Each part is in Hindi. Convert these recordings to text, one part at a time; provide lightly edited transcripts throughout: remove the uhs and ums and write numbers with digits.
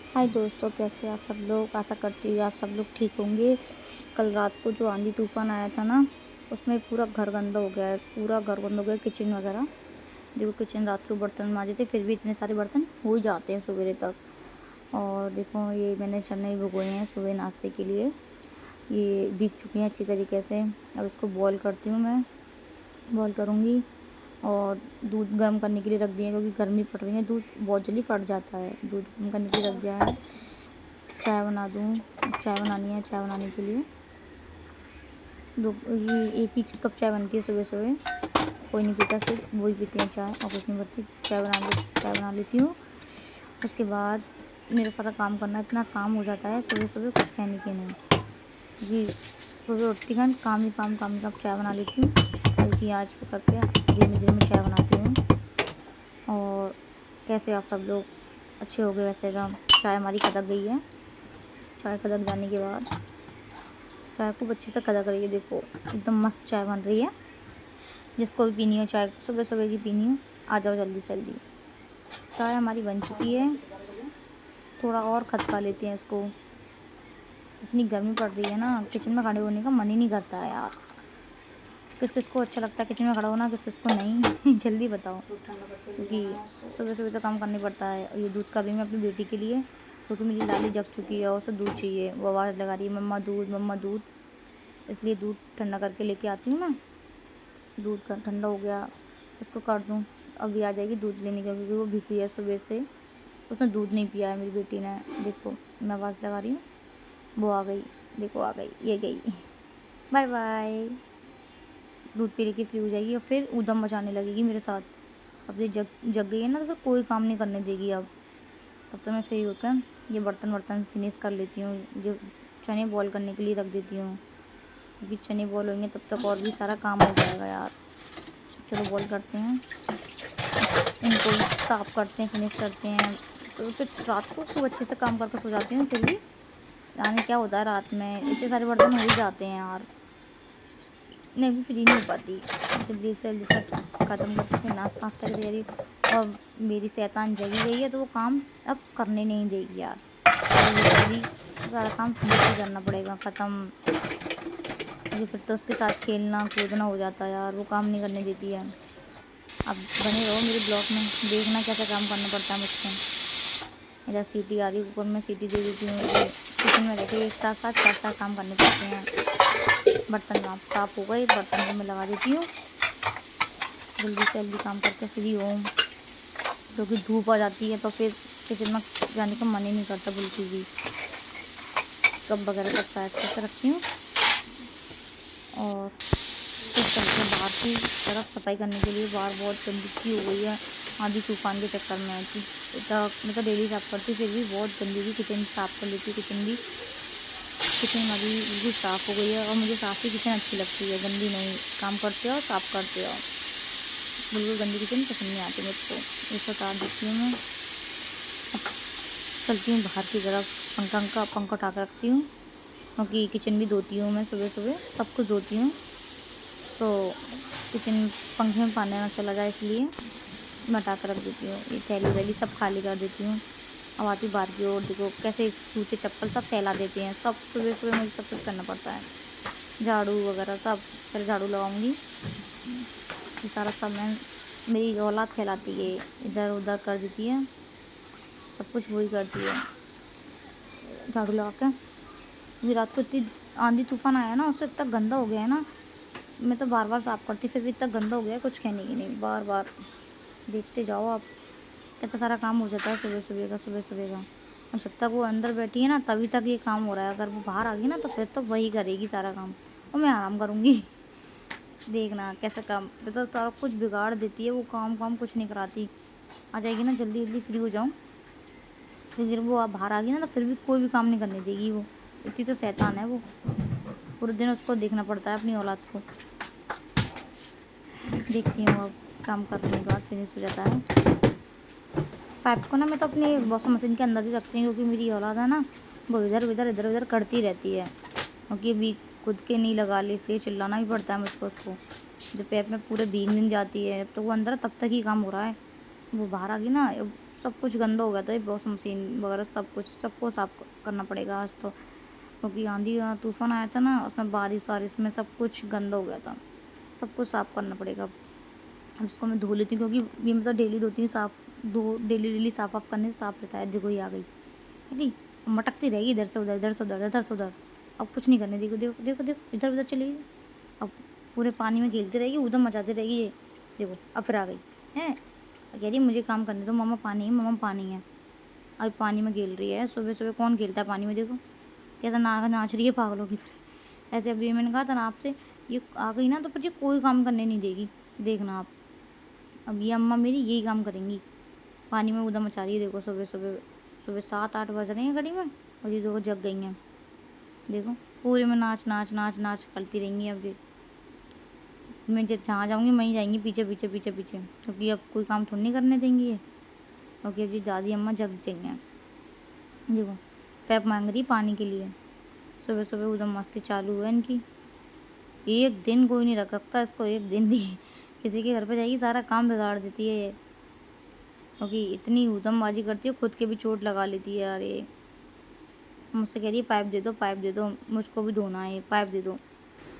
हाय दोस्तों, कैसे आप सब लोग। आशा करती हूँ आप सब लोग ठीक होंगे। कल रात को जो आंधी तूफान आया था ना, उसमें पूरा घर गंदा हो गया है। पूरा घर गंदा हो गया, किचन वगैरह। देखो, किचन रात को बर्तन मांजे थे, फिर भी इतने सारे बर्तन हो ही जाते हैं सवेरे तक। और देखो, ये मैंने चने भिगोए हैं सुबह नाश्ते के लिए। ये भीग चुकी हैं अच्छी तरीके से। अब इसको बॉईल करती हूँ मैं। बॉईल करूँगी और दूध गर्म करने के लिए रख दिया, क्योंकि गर्मी पड़ रही है, दूध बहुत जल्दी फट जाता है। दूध गर्म करने के लिए रख दिया है। चाय बना दूँ। चाय बनानी है। चाय बनाने के लिए दो ये एक ही कप चाय बनती है सुबह सुबह। कोई नहीं पीता, सिर्फ वही पीते हैं चाय, और कुछ नहीं बनती। चाय बना लेती हूँ। उसके बाद मेरा सारा काम करना, इतना काम हो जाता है सुबह सुबह, कुछ कहने की नहीं। क्योंकि सुबह उठती का काम ही काम। चाय बना लेती हूँ हल्की आँच पे करके, धीमे धीमे चाय बनाती हूँ। और कैसे आप सब लोग अच्छे हो गए। वैसे तो चाय हमारी खदक गई है। चाय खदक जाने के बाद चाय खूब अच्छे से खदक रही है। देखो, एकदम मस्त चाय बन रही है। जिसको भी पीनी हो चाय, सुबह सुबह की पीनी हो, आ जाओ जल्दी से जल्दी। चाय हमारी बन चुकी है। थोड़ा और खदका लेते हैं इसको। इतनी गर्मी पड़ रही है ना, किचन में खड़े होने का मन ही नहीं करता है यार। किस किस को अच्छा लगता है किचन में खड़ा होना, किस किस को नहीं जल्दी बताओ। क्योंकि सुबह सुबह तो काम करना पड़ता है। और ये दूध कर रही हूँ मैं अपनी बेटी के लिए, क्योंकि मेरी लाली जग चुकी है और उसे दूध चाहिए। वो आवाज़ लगा रही है, मम्मा दूध, मम्मा दूध। इसलिए दूध ठंडा करके लेके आती हूँ मैं। दूध का ठंडा हो गया, उसको कर दूँ। अभी आ जाएगी दूध लेने के, क्योंकि वो भीगी है सुबह से। उसने दूध नहीं पिया है मेरी बेटी ने। देखो, मैं आवाज़ लगा रही हूँ, वो आ गई। देखो, आ गई, ये गई। Bye bye. दूध पी के फ्री हो जाएगी और फिर ऊधम मचाने लगेगी मेरे साथ। अब ये जग जग गई है ना, तो फिर कोई काम नहीं करने देगी अब। तब तक मैं फ्री होकर ये बर्तन वर्तन फिनिश कर लेती हूँ। जो चने बॉईल करने के लिए रख देती हूँ, क्योंकि चने बॉईल होंगे तब तक और भी सारा काम हो जाएगा यार। चलो बॉईल करते हैं, इनको साफ़ करते हैं, फिनिश करते हैं। तो फिर रात को खूब अच्छे से काम करके सो जाती हूँ। फिर भी जाने क्या होता है, रात में इतने सारे बर्तन हो ही जाते हैं यार। मैं भी फ्री नहीं हो पाती। जल्दी से जल्दी सब ख़त्म करके फिर नाश्ता वास्ता की तैयारी। और मेरी शैतान जगी गई है, तो वो काम अब करने नहीं देगी यार। जल्दी जल्दी सारा काम फिनिश ही करना पड़ेगा, ख़त्म। क्योंकि फिर तो उसके साथ खेलना कूदना हो जाता है यार, वो काम नहीं करने देती है। अब बने रहो मेरे ब्लॉग में, देखना कैसा काम करना पड़ता है मुझसे। इधर सीटी आ रही है, कुकर में सीटी दे देती हूँ। ये किचन में रहती है, एक साथ साथ चार चार काम करने पड़ते हैं। बर्तन साफ हो गए, बर्तन को मैं लगा देती हूँ। जल्दी से जल्दी काम करके फ्री हो, क्योंकि धूप आ जाती है तो फिर किचन में जाने का मन ही नहीं करता बिल्कुल भी। कप वगैरह सब साइड करके रखती हूँ। और फिर चलते हैं बाहर की तरफ सफाई करने के लिए। बाहर बहुत गंदगी हो गई है आंधी तूफान के चक्कर में। मैं तो डेली साफ़ करती, फिर भी बहुत गंदगी। किचन साफ़ कर लेती हूँ। किचन हमारी बिल्कुल साफ़ हो गई है। और मुझे साफ़ ही किचन अच्छी लगती है, गंदी नहीं। काम करते हो, साफ़ करते हो। बिल्कुल गंदी किचन पसंद नहीं आती मुझको। इसको काट देती हूँ मैं। चलती हूँ बाहर की तरफ, पंखा उठा कर रखती हूँ, क्योंकि किचन भी धोती हूँ मैं सुबह सुबह, सब कुछ धोती हूँ। तो किचन पंखे में पानी ना चला जाए, इसलिए मैं हटा कर रख देती हूँ। ये थैली वैली सब खाली कर देती हूँ। अब आती बाहर की ओर, देखो कैसे जूते चप्पल सब फैला देते हैं। सब सुबह सुबह मुझे सब कुछ करना पड़ता है, झाड़ू वगैरह सब। पहले झाड़ू लगाऊंगी, ये सारा सब मैं, मेरी औलाद फैलाती है, इधर उधर कर देती है, सब कुछ वही करती है झाड़ू लगा के। अभी रात को इतनी आंधी तूफान आया ना, उससे इतना गंदा हो गया है ना। मैं तो बार बार साफ़ करती, फिर भी इतना गंदा हो गया है, कुछ कहने की नहीं। बार बार देखते जाओ आप, कितना सारा काम हो जाता है सुबह सुबह का। और जब तक वो अंदर बैठी है ना, तभी तक ये काम हो रहा है। अगर वो बाहर आ गई ना, तो फिर तो वही करेगी सारा काम, और मैं आराम करूँगी। देखना कैसा काम, तो सारा कुछ बिगाड़ देती है वो। काम कुछ नहीं कराती। आ जाएगी ना, जल्दी जल्दी फ्री हो जाऊँ। फिर वो आप बाहर आ गई ना, तो फिर भी कोई भी काम नहीं करने देगी वो। इतनी तो शैतान है वो। पूरे दिन उसको देखना पड़ता है अपनी औलाद को। देखती हूँ अब काम करने के बाद फिनिश हो जाता है। पाइप को ना मैं तो अपनी वॉशिंग मशीन के अंदर ही रखती हूँ, क्योंकि मेरी औलाद है ना, वो इधर उधर करती रहती है। क्योंकि अभी खुद के नहीं लगा ली, इसलिए चिल्लाना भी पड़ता है मुझको उसको। जब पैप में पूरे भीग जाती है, जब तक वो अंदर है तब तक ही काम हो रहा है। वो बाहर आ गई ना, सब कुछ गंदा हो गया था, ये वॉशिंग मशीन वगैरह सब कुछ सबको साफ करना पड़ेगा आज तो, क्योंकि आंधी तूफान आया था ना, उसमें बारिश वारिश में सब कुछ गंदा हो गया था, सब कुछ साफ करना पड़ेगा। अब इसको मैं धो लेती हूँ, क्योंकि ये मतलब डेली धोती हूँ, साफ धो डेली साफ वाफ करने से साफ रहता है। देखो ये आ गई है कि मटकती रहेगी इधर से उधर, इधर से उधर, इधर से उधर। अब कुछ नहीं करने, देखो देखो देखो देखो, इधर उधर चली गई। अब पूरे पानी में खेलती रहेगी, उधर मचाती रहेगी ये। देखो अब फिर आ गई है, कह रही मुझे काम करने दो मम्मा, पानी है मम्मा, पानी है। अब पानी में खेल रही है, सुबह सुबह कौन खेलता है पानी में। देखो कैसा नाच रही है पागलों की तरह। ऐसे अभी मैंने कहा था ना आपसे, ये आ गई ना तो फिर ये कोई काम करने नहीं देगी, देखना आप। अब ये अम्मा मेरी यही काम करेंगी, पानी में उधर मचा रही है। देखो सुबह सुबह, सुबह 7-8 बज रहे हैं घड़ी में, और ये देखो जग गई हैं। देखो पूरे में नाच नाच नाच नाच करती रहेंगी। अब ये मैं जहाँ जाऊँगी वहीं जाएंगी पीछे पीछे पीछे पीछे, क्योंकि अब कोई काम थोड़ी नहीं करने देंगी ये, क्योंकि अब जी दादी अम्मा जग गई हैं। देखो पैप मांग रही पानी के लिए, सुबह सुबह उधर मस्ती चालू है इनकी। एक दिन कोई नहीं रख सकता इसको, एक दिन भी किसी के घर पे जाएगी सारा काम बिगाड़ देती है ये, क्योंकि इतनी ऊधमबाजी करती है, खुद के भी चोट लगा लेती है यार ये। मुझसे कह रही है पाइप दे दो, पाइप दे दो, मुझको भी धोना है, पाइप दे दो।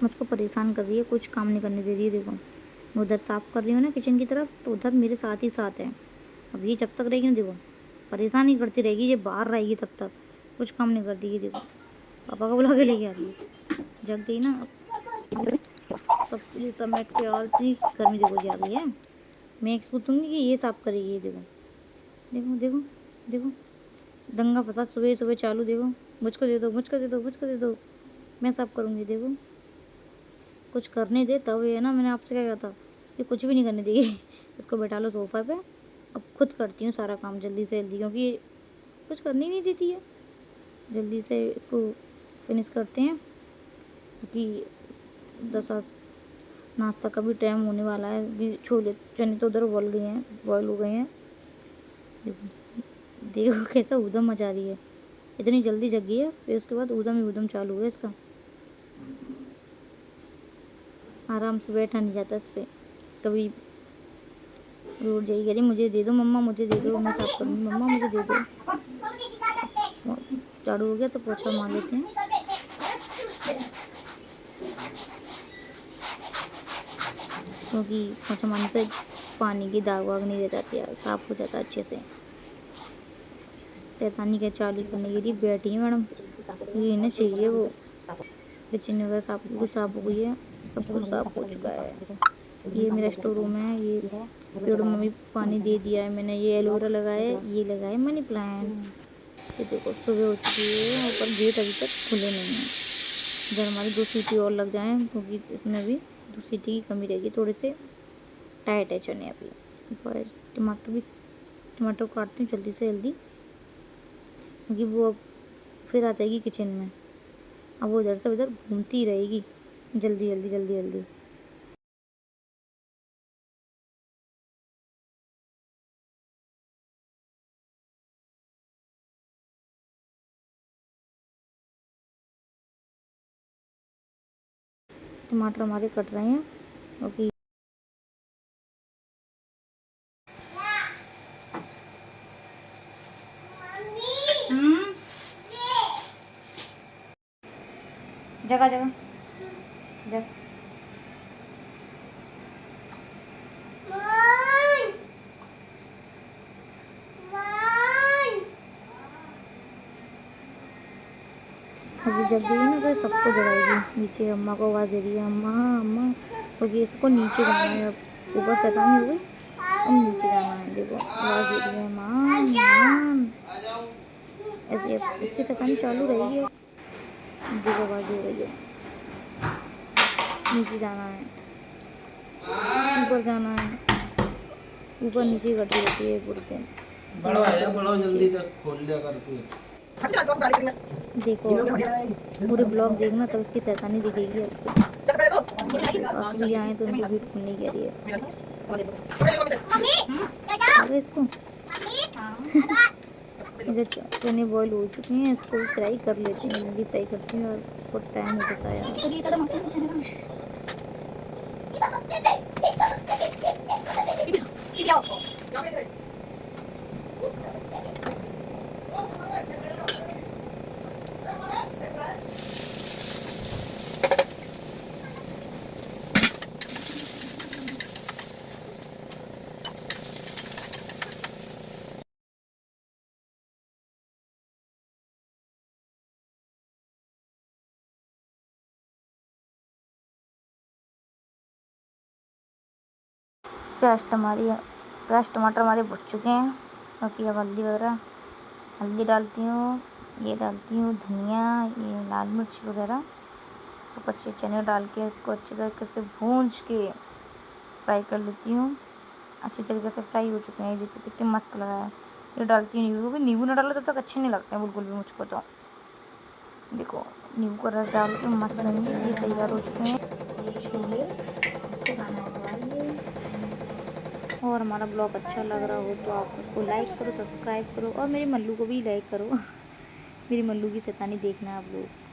मुझको परेशान कर रही है, कुछ काम नहीं करने दे रही है। देखो मैं उधर साफ़ कर रही हूँ ना किचन की तरफ, तो उधर मेरे साथ ही साथ है। अब ये जब तक रहेगी ना, देखो परेशान ही करती रहेगी, ये बाहर रहेगी तब तक, कुछ काम नहीं करती है। देखो पापा को बुला के लेके आ रही है, जग गई ना। सब ये समेट के, और इतनी गर्मी देखो जी आ गई है। मैं एक सोचूंगी कि ये साफ़ करेगी, ये देखो देखो देखो देखो, दंगा फसाद सुबह सुबह चालू। देखो मुझको दे दो, मुझको दे दो, मुझको दे दो, मैं साफ़ करूँगी। देखो कुछ करने दे तब, ये ना मैंने आपसे क्या कहा था, ये कुछ भी नहीं करने देगी। इसको बैठा लो सोफ़ा पे, अब खुद करती हूँ सारा काम जल्दी से जल्दी, क्योंकि ये कुछ करने ही नहीं देती है। जल्दी से इसको फिनिश करते हैं, क्योंकि 10 नाश्ता का भी टाइम होने वाला है। छोले चने तो उधर उबल गए हैं, बॉयल हो गए हैं। देखो कैसा ऊधम मचा रही है, इतनी जल्दी जग गई है, फिर उसके बाद ऊधम ही ऊधम चालू है इसका। आराम से बैठा नहीं जाता इस पर, कभी रोड जाएगी, कह रही मुझे दे दो मम्मा, मुझे दे दो, मैं साफ करूँगी, मम्मा मुझे दे दो। झाड़ू हो गया तो पोछा मार लेते हैं। क्योंकि पोछा मारने से पानी की दाग वाग नहीं रह जाती है, साफ हो जाता अच्छे से। शैतानी क्या चालू करने के लिए बैठी है मैडम, ये ना चाहिए वो। किचन वगैरह साफ हो गई है, सब कुछ साफ हो चुका है। ये मेरा स्टोर रूम है, ये पेड़ों में भी पानी दे दिया है मैंने, ये एलोवेरा लगाया है, ये लगाए मनी प्लांट। ये देखो सुबह हो चुकी है, ऊपर गेट अभी तक खुले नहीं हैं। इधर हमारी 2 सीटी और लग जाएँ, क्योंकि इसमें भी 2 सीटी की कमी रहेगी, थोड़े से टाइट है चने अभी। ऊपर टमाटर काटती हूँ जल्दी से जल्दी, क्योंकि वो अब फिर आ जाएगी किचन में। अब वो इधर से उधर घूमती रहेगी, जल्दी जल्दी जल्दी जल्दी। टमाटर हमारे कट रहे हैं, क्योंकि जगह जगह जगह अभी जग गई है ना, तो सबको जगाएगी। नीचे अम्मा को आवाज़ दे रही है, अम्मा अम्मा, क्योंकि इसको नीचे जाना है। अब ऊपर शैतानी हो गई, अब नीचे जाना है। देखो आवाज़ दे रही है, माम माम, ऐसे इसकी शैतानी चालू रही है। देखो आवाज़ दे रही है, नीचे जाना है, ऊपर जाना है, ऊपर नीचे करती रहती है पूरे दिन। बड़ा जल्दी तक खोल लिया करती है। देखो पूरे ब्लॉग देखना, तब उसकी शैतानी दिखेगी आपको। असली आए तो उनकी भीड़ खुलने कह रही है। अरे इसको इधर चने बॉयल हो चुके हैं, इसको फ्राई कर लेते हैं, जल्दी फ्राई करती हूँ, और बहुत टाइम हो जाता है। प्याज टमाटर हमारे भुन चुके हैं, क्योंकि अब हल्दी डालती हूँ, ये डालती हूँ धनिया, ये लाल मिर्च वगैरह सब अच्छे चने डाल के इसको अच्छे तरीके से भूंज के फ्राई कर लेती हूँ। अच्छी तरीके से फ्राई हो चुके हैं, ये देखो कितने मस्त कलर आया है। ये डालती हूँ नींबू, क्योंकि नींबू ना डालो तब तक अच्छे नहीं लगते हैं बिल्कुल भी मुझको तो। देखो नींबू का रस डाल के मस्त बनेंगे, ये तैयार हो चुके हैं छोले, इसको खाना है तो आइए। और हमारा ब्लॉग अच्छा लग रहा हो तो आप उसको लाइक करो, सब्सक्राइब करो और मेरे मल्लू को भी लाइक करो। मेरी मल्लू की शैतानी देखना आप लोग।